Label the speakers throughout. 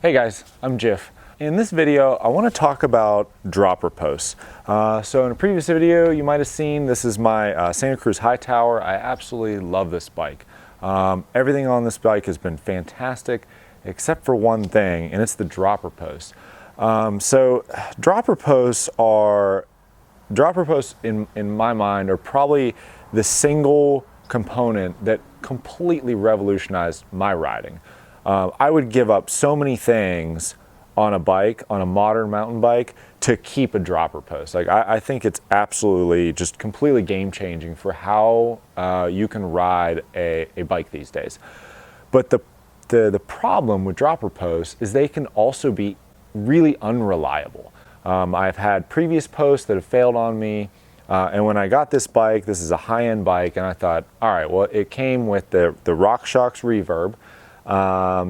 Speaker 1: Hey guys, I'm Jiff. In this video, I want to talk about dropper posts. So in a previous video, you might have seen this is my Santa Cruz Hightower. I absolutely love this bike. Everything on this bike has been fantastic, except for one thing, and it's the dropper post. So dropper posts in my mind are probably the single component that completely revolutionized my riding. I would give up so many things on a bike, on a modern mountain bike, to keep a dropper post. Like I think it's absolutely just completely game changing for how you can ride a bike these days. But the problem with dropper posts is they can also be really unreliable. I've had previous posts that have failed on me. And when I got this bike, this is a high-end bike, and I thought, all right, well, it came with the Rockshox Reverb.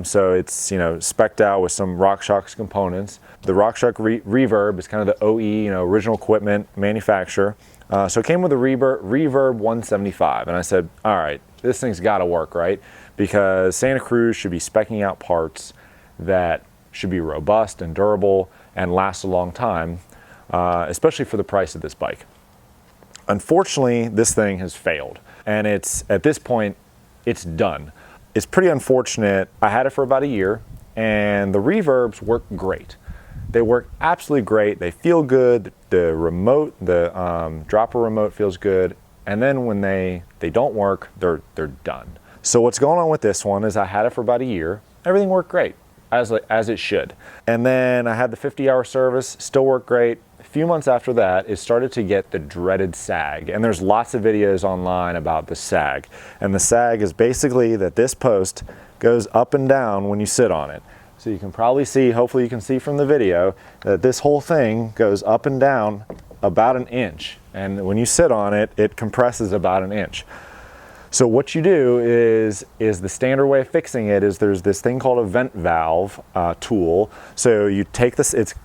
Speaker 1: So it's, spec'd out with some Rockshox components. The Rockshox Reverb is kind of the OE, original equipment manufacturer. So it came with a Reverb 175, and I said, all right, this thing's got to work, right? Because Santa Cruz should be speccing out parts that should be robust and durable and last a long time, especially for the price of this bike. Unfortunately, this thing has failed, and at this point, it's done. It's pretty unfortunate. I had it for about a year, and the reverbs work great. They work absolutely great. They feel good. The remote, the dropper remote feels good. And then when they don't work, they're done. So what's going on with this one is I had it for about a year. Everything worked great, as it should. And then I had the 50-hour service, still worked great. A few months after that, it started to get the dreaded sag. And there's lots of videos online about the sag. And the sag is basically that this post goes up and down when you sit on it. So you can probably see, hopefully you can see from the video, that this whole thing goes up and down about an inch. And when you sit on it, it compresses about an inch. So what you do is the standard way of fixing it is there's this thing called a vent valve tool. So you take this, it's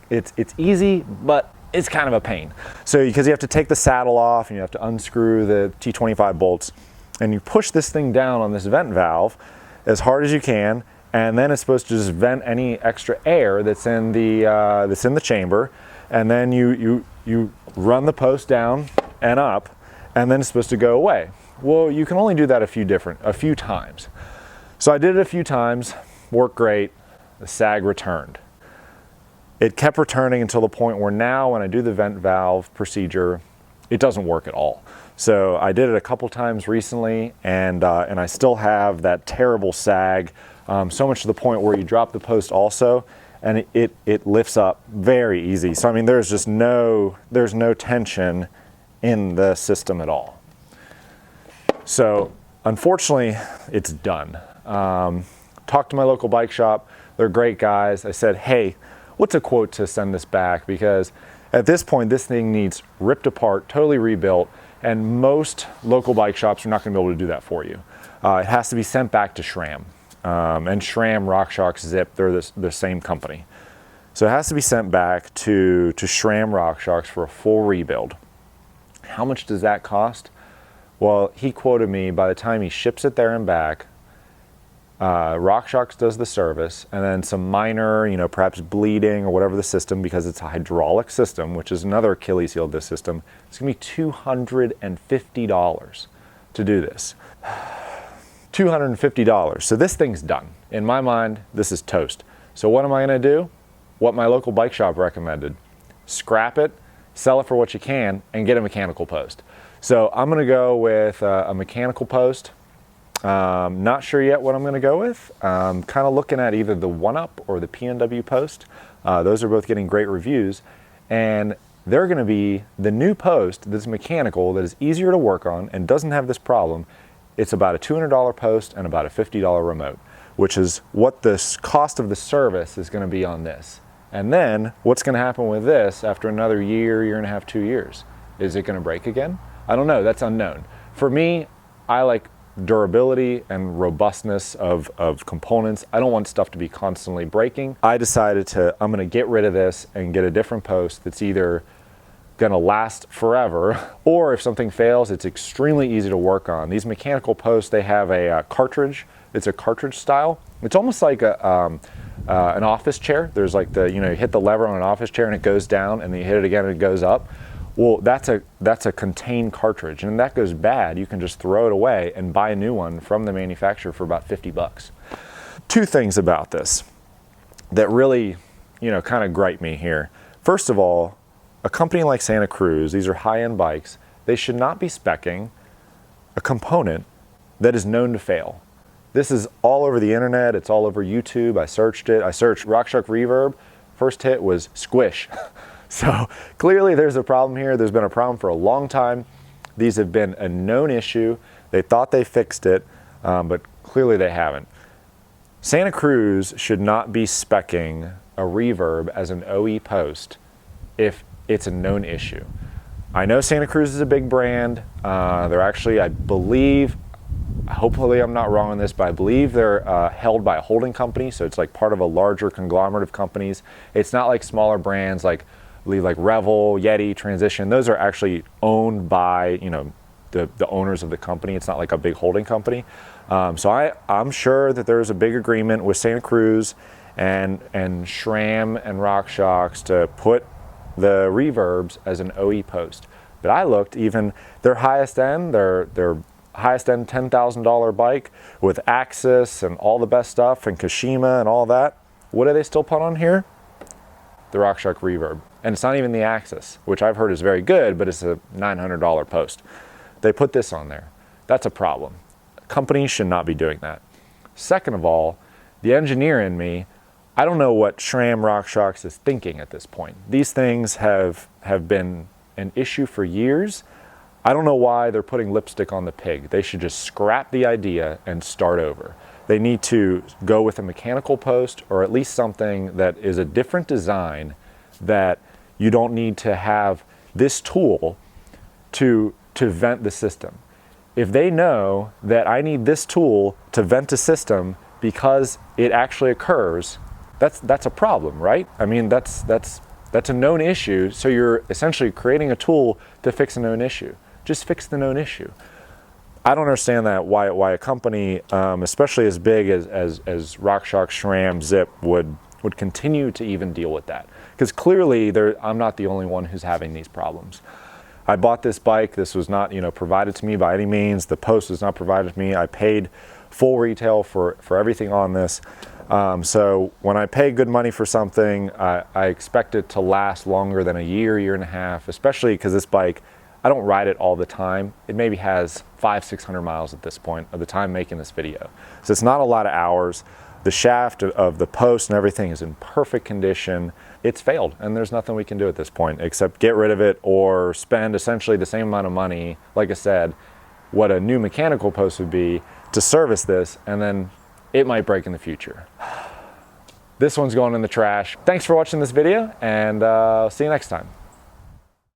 Speaker 1: easy, but it's kind of a pain. So because you have to take the saddle off and you have to unscrew the T25 bolts, and you push this thing down on this vent valve as hard as you can, and then it's supposed to just vent any extra air that's in the chamber, and then you run the post down and up, and then it's supposed to go away. Well, you can only do that a few times. So I did it a few times, worked great, the sag returned. It kept returning until the point where now when I do the vent valve procedure, it doesn't work at all. So I did it a couple times recently, and I still have that terrible sag, so much to the point where you drop the post also, and it lifts up very easy. So I mean, there's no tension in the system at all. So unfortunately, it's done. Talked to my local bike shop. They're great guys. I said, hey, what's a quote to send this back? Because at this point, this thing needs ripped apart, totally rebuilt, and most local bike shops are not going to be able to do that for you. It has to be sent back to SRAM. And SRAM, Rockshox, Zip, they're the same company. So it has to be sent back to SRAM Rockshox for a full rebuild. How much does that cost? Well, he quoted me, by the time he ships it there and back, Rockshox does the service, and then some minor, perhaps bleeding or whatever the system, because it's a hydraulic system, which is another Achilles heel of this system. It's going to be $250 to do this. $250. So this thing's done. In my mind, this is toast. So what am I going to do? What my local bike shop recommended. Scrap it, sell it for what you can, and get a mechanical post. So I'm going to go with a mechanical post. Not sure yet what I'm going to go with. Kind of looking at either the 1-Up or the PNW post. Those are both getting great reviews, and they're going to be the new post that's mechanical, that is easier to work on and doesn't have this problem. It's about a $200 post and about a $50 remote, which is what the cost of the service is going to be on this. And then what's going to happen with this after another year and a half, 2 years? Is it going to break again? I don't know. That's unknown. For me, I like durability and robustness of components. I don't want stuff to be constantly breaking. I decided I'm going to get rid of this and get a different post that's either going to last forever, or if something fails, it's extremely easy to work on. These mechanical posts, they have a cartridge. It's a cartridge style. It's almost like an office chair. There's like you hit the lever on an office chair and it goes down, and then you hit it again and it goes up. Well, that's a contained cartridge, and if that goes bad, you can just throw it away and buy a new one from the manufacturer for about 50 bucks. Two things about this that really, kind of gripe me here. First of all, a company like Santa Cruz, these are high-end bikes, they should not be speccing a component that is known to fail. This is all over the internet, it's all over YouTube. I searched it. I searched Rockshox Reverb. First hit was squish. So clearly there's a problem here. There's been a problem for a long time. These have been a known issue. They thought they fixed it, but clearly they haven't. Santa Cruz should not be speccing a reverb as an OE post if it's a known issue. I know Santa Cruz is a big brand. They're actually, I believe, hopefully I'm not wrong on this, but I believe they're held by a holding company, so it's like part of a larger conglomerate of companies. It's not like smaller brands like, I believe, like Revel, Yeti, Transition. Those are actually owned by, the owners of the company. It's not like a big holding company. So I'm sure that there's a big agreement with Santa Cruz and SRAM and Rockshox to put the reverbs as an OE post. But I looked, even their highest end, their highest end $10,000 bike with Axis and all the best stuff and Kashima and all that. What do they still put on here? The Rockshox Reverb. And it's not even the Axis, which I've heard is very good, but it's a $900 post. They put this on there. That's a problem. Companies should not be doing that. Second of all, the engineer in me, I don't know what SRAM Rockshox is thinking at this point. These things have been an issue for years. I don't know why they're putting lipstick on the pig. They should just scrap the idea and start over. They need to go with a mechanical post, or at least something that is a different design, that you don't need to have this tool to vent the system. If they know that I need this tool to vent a system because it actually occurs, that's a problem, right? I mean, that's a known issue, so you're essentially creating a tool to fix a known issue. Just fix the known issue. I don't understand that, why a company, especially as big as Rockshox, SRAM, Zip would continue to even deal with that. Because clearly I'm not the only one who's having these problems. I bought this bike. This was not, provided to me by any means. The post was not provided to me. I paid full retail for everything on this. So when I pay good money for something, I expect it to last longer than a year and a half, especially because this bike, I don't ride it all the time. It maybe has 500-600 miles at this point of the time making this video. So it's not a lot of hours. The shaft of the post and everything is in perfect condition. It's failed, and there's nothing we can do at this point except get rid of it or spend essentially the same amount of money, like I said, what a new mechanical post would be to service this, and then it might break in the future. This one's going in the trash. Thanks for watching this video, and see you next time.